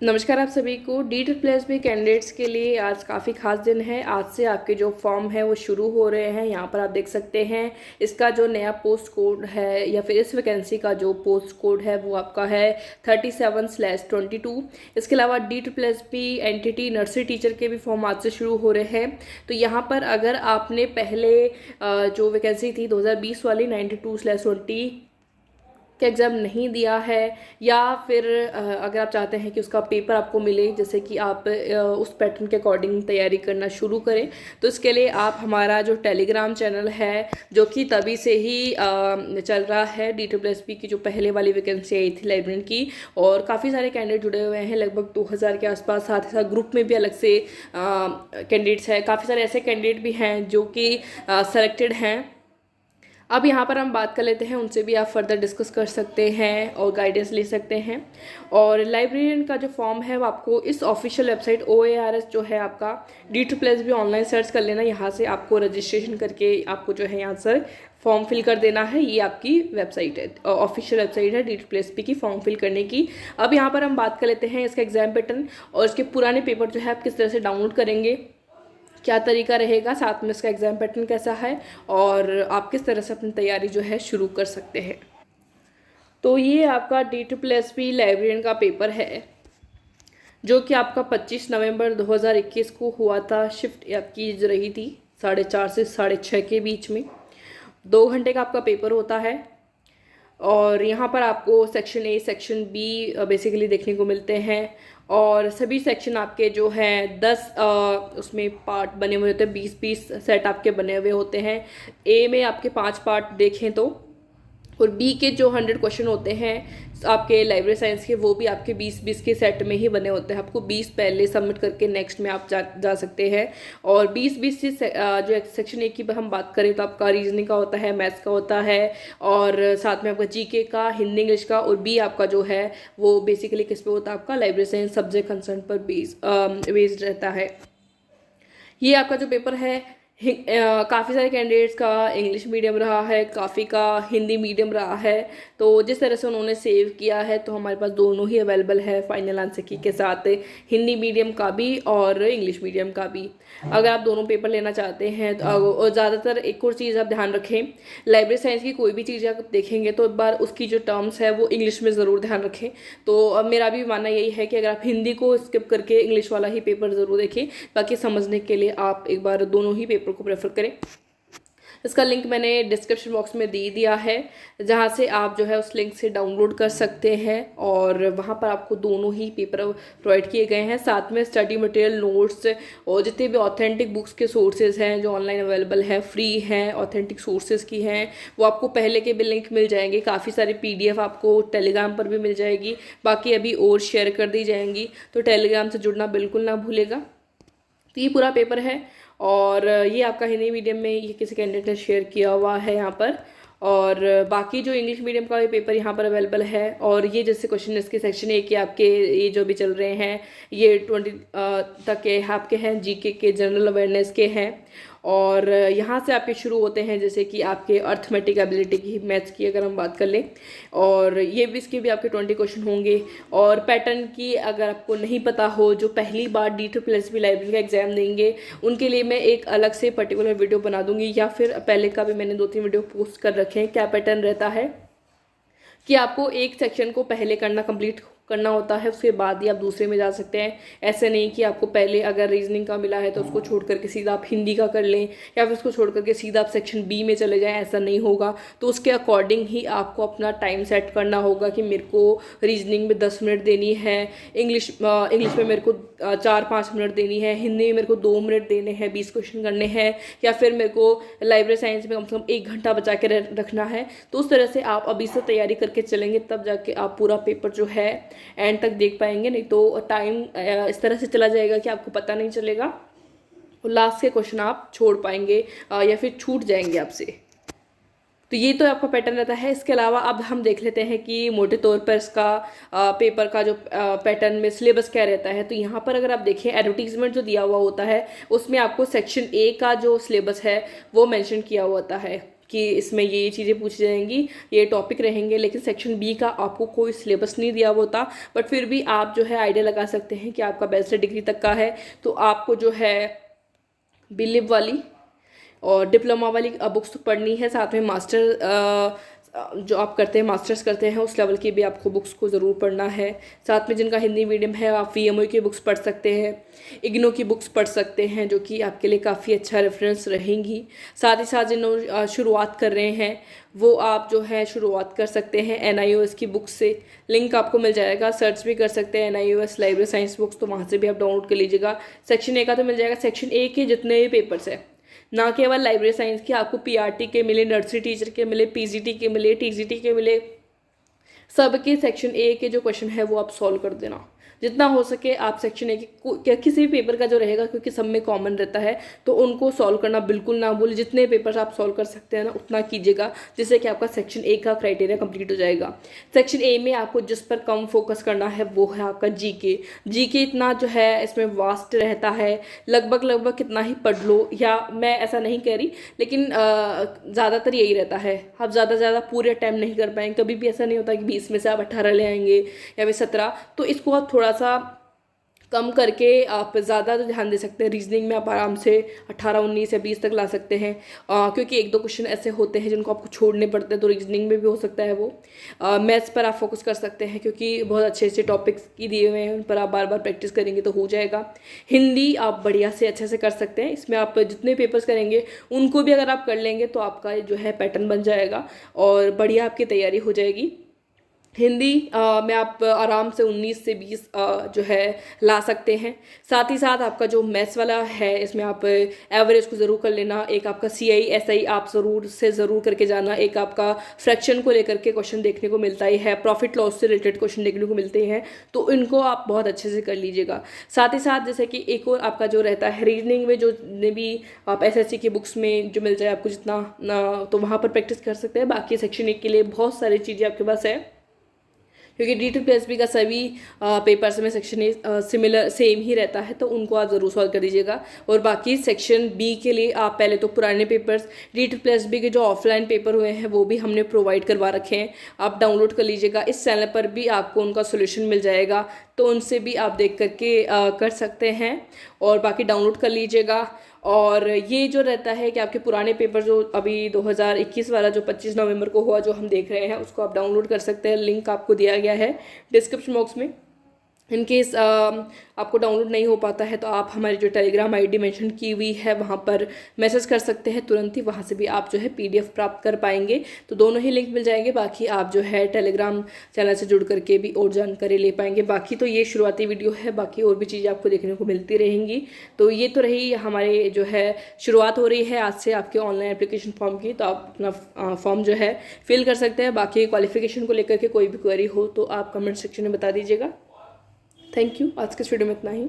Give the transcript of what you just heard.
नमस्कार आप सभी को। D++ कैंडिडेट्स के लिए आज काफ़ी खास दिन है। आज से आपके जो फॉर्म है वो शुरू हो रहे हैं। यहाँ पर आप देख सकते हैं इसका जो नया पोस्ट कोड है या फिर इस वैकेंसी का जो पोस्ट कोड है वो आपका है 37/22। इसके अलावा D++ एंटिटी नर्सरी टीचर के भी फॉर्म आज से शुरू हो रहे हैं। तो यहाँ पर अगर आपने पहले जो वैकेंसी थी 2020 वाली 92/20 का एग्ज़ाम नहीं दिया है या फिर अगर आप चाहते हैं कि उसका पेपर आपको मिले, जैसे कि आप उस पैटर्न के अकॉर्डिंग तैयारी करना शुरू करें, तो इसके लिए आप हमारा जो टेलीग्राम चैनल है जो कि तभी से ही चल रहा है, D++ की जो पहले वाली वैकेंसी आई थी लाइब्रेरियन की, और काफ़ी सारे कैंडिडेट जुड़े हुए हैं, लगभग 2000 के आसपास। साथ ही साथ ग्रुप में भी अलग से कैंडिडेट्स हैं। काफ़ी सारे ऐसे कैंडिडेट भी हैं जो कि सेलेक्टेड हैं। अब यहाँ पर हम बात कर लेते हैं, उनसे भी आप फर्दर डिस्कस कर सकते हैं और गाइडेंस ले सकते हैं। और लाइब्रेरियन का जो फॉर्म है वो आपको इस ऑफिशियल वेबसाइट OARS जो है आपका D++ भी ऑनलाइन सर्च कर लेना। यहाँ से आपको रजिस्ट्रेशन करके आपको जो है यहाँ से फॉर्म फिल कर देना है। ये आपकी वेबसाइट है, ऑफिशियल वेबसाइट है D++ की फॉर्म फिल करने की। अब यहाँ पर हम बात कर लेते हैं इसका एग्जाम पैटर्न और इसके पुराने पेपर जो है आप किस तरह से डाउनलोड करेंगे, क्या तरीका रहेगा, साथ में इसका एग्ज़ाम पैटर्न कैसा है और आप किस तरह से अपनी तैयारी जो है शुरू कर सकते हैं। तो ये आपका D++ लाइब्रेरियन का पेपर है जो कि आपका 25 नवंबर 2021 को हुआ था। शिफ्ट आपकी रही थी 4:30 से 6:30 के बीच में। 2 घंटे का आपका पेपर होता है और यहाँ पर आपको section A section B basically देखने को मिलते हैं और सभी सेक्शन आपके जो हैं 10 उसमें पार्ट बने हुए होते हैं। 20-20 सेट आपके बने हुए होते हैं। ए में आपके 5 पार्ट देखें तो, और बी के जो 100 क्वेश्चन होते हैं आपके लाइब्रेरी साइंस के, वो भी आपके 20-20 के सेट में ही बने होते हैं। आपको 20 पहले सबमिट करके नेक्स्ट में आप जा सकते हैं। और 20-20 से जो सेक्शन ए की हम बात करें तो आपका रीजनिंग का होता है, मैथ्स का होता है और साथ में आपका जीके का, हिंदी इंग्लिश का, और बी आपका जो है वो बेसिकली किस पे होता है, आपका लाइब्रेरी साइंस सब्जेक्ट कंसर्न पर बेस्ड रहता है। ये आपका जो पेपर है काफ़ी सारे कैंडिडेट्स का इंग्लिश मीडियम रहा है, काफ़ी का हिंदी मीडियम रहा है। तो जिस तरह से उन्होंने सेव किया है तो हमारे पास दोनों ही अवेलेबल है फाइनल आंसर की के साथ, हिंदी मीडियम का भी और इंग्लिश मीडियम का भी। अगर आप दोनों पेपर लेना चाहते हैं तो और ज़्यादातर एक और चीज़ आप ध्यान रखें, लाइब्रेरी साइंस की कोई भी चीज़ आप देखेंगे तो एक बार उसकी जो टर्म्स है वो इंग्लिश में ज़रूर ध्यान रखें। तो अब मेरा भी मानना यही है कि अगर आप हिंदी को स्किप करके इंग्लिश वाला ही पेपर ज़रूर देखें, बाकी समझने के लिए आप एक बार दोनों ही पेपर को प्रेफर करें। इसका लिंक मैंने डिस्क्रिप्शन बॉक्स में दे दिया है, जहाँ से आप जो है उस लिंक से डाउनलोड कर सकते हैं और वहाँ पर आपको दोनों ही पेपर प्रोवाइड किए गए हैं। साथ में स्टडी मटेरियल, नोट्स और जितने भी ऑथेंटिक बुक्स के सोर्सेज हैं जो ऑनलाइन अवेलेबल है, फ्री हैं, ऑथेंटिक सोर्सेज की हैं, वो आपको पहले के भी लिंक मिल जाएंगे। काफ़ी सारी PDF आपको टेलीग्राम पर भी मिल जाएगी, बाकी अभी और शेयर कर दी जाएंगी, तो टेलीग्राम से जुड़ना बिल्कुल ना भूलेगा। तो ये पूरा पेपर है और ये आपका हिंदी मीडियम में ये किसी कैंडिडेट ने शेयर किया हुआ है यहाँ पर, और बाकी जो इंग्लिश मीडियम का ये पेपर यहाँ पर अवेलेबल है। और ये जैसे क्वेश्चन इसके सेक्शन ए के आपके ये जो भी चल रहे हैं ये 20 तक के आपके हैं, जीके के, जनरल अवेयरनेस के हैं। और यहाँ से आपके शुरू होते हैं जैसे कि आपके अर्थमेटिक एबिलिटी की, मैथ्स की अगर हम बात कर लें, और ये भी इसके भी आपके 20 क्वेश्चन होंगे। और पैटर्न की अगर आपको नहीं पता हो, जो पहली बार D++ लाइब्रेरी का एग्जाम देंगे उनके लिए मैं एक अलग से पर्टिकुलर वीडियो बना दूंगी, या फिर पहले का भी मैंने 2-3 वीडियो पोस्ट कर रखे हैं। क्या पैटर्न रहता है कि आपको एक सेक्शन को पहले कंप्लीट करना होता है, उसके बाद ही आप दूसरे में जा सकते हैं। ऐसे नहीं कि आपको पहले अगर रीजनिंग का मिला है तो उसको छोड़ करके सीधा आप हिंदी का कर लें, या फिर उसको छोड़ करके सीधा आप सेक्शन बी में चले जाएं, ऐसा नहीं होगा। तो उसके अकॉर्डिंग ही आपको अपना टाइम सेट करना होगा कि मेरे को रीजनिंग में 10 मिनट देनी है, इंग्लिश में मेरे को 4-5 मिनट देनी है, हिंदी में मेरे को 2 मिनट देने हैं, 20 क्वेश्चन करने हैं, या फिर मेरे को लाइब्रेरी साइंस में कम से कम 1 घंटा बचा के रखना है। तो उस तरह से आप अभी से तैयारी करके चलेंगे, तब जाके आप पूरा पेपर जो है एंड तक देख पाएंगे। नहीं तो टाइम इस तरह से चला जाएगा कि आपको पता नहीं चलेगा और लास्ट के क्वेश्चन आप छोड़ पाएंगे या फिर छूट जाएंगे आपसे। तो ये तो आपका पैटर्न रहता है। इसके अलावा अब हम देख लेते हैं कि मोटे तौर पर इसका पेपर का जो पैटर्न में सिलेबस क्या रहता है। तो यहाँ पर अगर आप देखें, एडवर्टीजमेंट जो दिया हुआ होता है उसमें आपको सेक्शन ए का जो सिलेबस है वो मेंशन किया हुआ होता है कि इसमें ये चीज़ें पूछी जाएंगी, ये टॉपिक रहेंगे, लेकिन सेक्शन बी का आपको कोई सिलेबस नहीं दिया होता। बट फिर भी आप जो है आइडिया लगा सकते हैं कि आपका बैचलर डिग्री तक का है तो आपको जो है बिलीव वाली और डिप्लोमा वाली बुक्स तो पढ़नी है। साथ में मास्टर जो आप करते हैं, मास्टर्स करते हैं, उस लेवल की भी आपको बुक्स को ज़रूर पढ़ना है। साथ में जिनका हिंदी मीडियम है आप VMO की बुक्स पढ़ सकते हैं, इग्नो की बुक्स पढ़ सकते हैं, जो कि आपके लिए काफ़ी अच्छा रेफरेंस रहेंगी। साथ ही साथ जिन शुरुआत कर रहे हैं वो आप जो है शुरुआत कर सकते हैं NIOS की बुक्स से। लिंक आपको मिल जाएगा, सर्च भी कर सकते हैं NIOS लाइब्रेरी साइंस बुक्स, तो वहाँ से भी आप डाउनलोड कर लीजिएगा। सेक्शन ए का तो मिल जाएगा, सेक्शन ए के जितने भी पेपर्स हैं, ना केवल लाइब्रेरी साइंस की, आपको PRT के मिले, नर्सरी टीचर के मिले, PGT के मिले, TGT के मिले, सबके सेक्शन ए के जो क्वेश्चन है वो आप सॉल्व कर देना। जितना हो सके आप सेक्शन ए के किसी भी पेपर का जो रहेगा, क्योंकि सब में कॉमन रहता है, तो उनको सॉल्व करना बिल्कुल ना भूलें। जितने पेपर्स आप सॉल्व कर सकते हैं ना उतना कीजिएगा, जिससे कि आपका सेक्शन ए का क्राइटेरिया कंप्लीट हो जाएगा। सेक्शन ए में आपको जिस पर कम फोकस करना है वो है आपका जीके इतना जो है इसमें वास्ट रहता है, लगभग कितना ही पढ़ लो, या मैं ऐसा नहीं कह रही, लेकिन ज़्यादातर यही रहता है। आप ज़्यादा से ज़्यादा पूरे टाइम नहीं कर पाएंगे, कभी भी ऐसा नहीं होता कि 20 में से आप 18 ले आएंगे या फिर 17। तो इसको आप थोड़ा सा कम करके आप ज़्यादा ध्यान दे सकते हैं। रीजनिंग में आप आराम से 18, 19 या 20 तक ला सकते हैं, क्योंकि एक दो क्वेश्चन ऐसे होते हैं जिनको आपको छोड़ने पड़ते हैं, तो रीजनिंग में भी हो सकता है वो। मैथ्स पर आप फोकस कर सकते हैं, क्योंकि बहुत अच्छे अच्छे टॉपिक्स की दिए हुए हैं, उन पर आप बार बार प्रैक्टिस करेंगे तो हो जाएगा। हिंदी आप बढ़िया से अच्छे से कर सकते हैं, इसमें आप जितने पेपर्स करेंगे उनको भी अगर आप कर लेंगे तो आपका जो है पैटर्न बन जाएगा और बढ़िया आपकी तैयारी हो जाएगी। हिंदी में आप आराम से 19 से 20 जो है ला सकते हैं। साथ ही साथ आपका जो मैथ्स वाला है इसमें आप एवरेज को ज़रूर कर लेना। एक आपका CI SI आप ज़रूर करके जाना। एक आपका फ्रैक्शन को लेकर के क्वेश्चन देखने को मिलता ही है, प्रॉफिट लॉस से रिलेटेड क्वेश्चन देखने को मिलते हैं, तो इनको आप बहुत अच्छे से कर लीजिएगा। साथ ही साथ जैसे कि एक और आपका जो रहता है रीजनिंग में, जो भी आप SSC की बुक्स में जो मिल जाए आपको जितना, तो वहाँ पर प्रैक्टिस कर सकते हैं। बाकी सेक्शन 1 के लिए बहुत सारी चीज़ें आपके पास है, क्योंकि D2+ का सभी पेपर्स में सेक्शन ए सेम ही रहता है, तो उनको आप ज़रूर सॉल्व कर दीजिएगा। और बाकी सेक्शन बी के लिए आप पहले तो पुराने पेपर्स D2+ के जो ऑफलाइन पेपर हुए हैं वो भी हमने प्रोवाइड करवा रखे हैं, आप डाउनलोड कर लीजिएगा। इस चैनल पर भी आपको उनका सोल्यूशन मिल जाएगा, तो उनसे भी आप देख करके कर सकते हैं और बाकी डाउनलोड कर लीजिएगा। और ये जो रहता है कि आपके पुराने पेपर जो अभी 2021 वाला जो 25 नवंबर को हुआ जो हम देख रहे हैं, उसको आप डाउनलोड कर सकते हैं। लिंक आपको दिया गया है डिस्क्रिप्शन बॉक्स में। इनकेस आपको डाउनलोड नहीं हो पाता है तो आप हमारी जो टेलीग्राम ID मेंशन की हुई है वहाँ पर मैसेज कर सकते हैं तुरंत ही, वहाँ से भी आप जो है PDF प्राप्त कर पाएंगे। तो दोनों ही लिंक मिल जाएंगे। बाकी आप जो है टेलीग्राम चैनल से जुड़ करके भी और जानकारी ले पाएंगे। बाकी तो ये शुरुआती वीडियो है, बाकी और भी चीज़ें आपको देखने को मिलती रहेंगी। तो ये तो रही हमारे जो है शुरुआत हो रही है आज से आपके ऑनलाइन एप्लीकेशन फॉर्म की, तो आप अपना फॉर्म जो है फिल कर सकते हैं। बाकी क्वालिफिकेशन को लेकर के कोई भी क्वेरी हो तो आप कमेंट सेक्शन में बता दीजिएगा। Thank you. आज के इस वीडियो में इतना ही।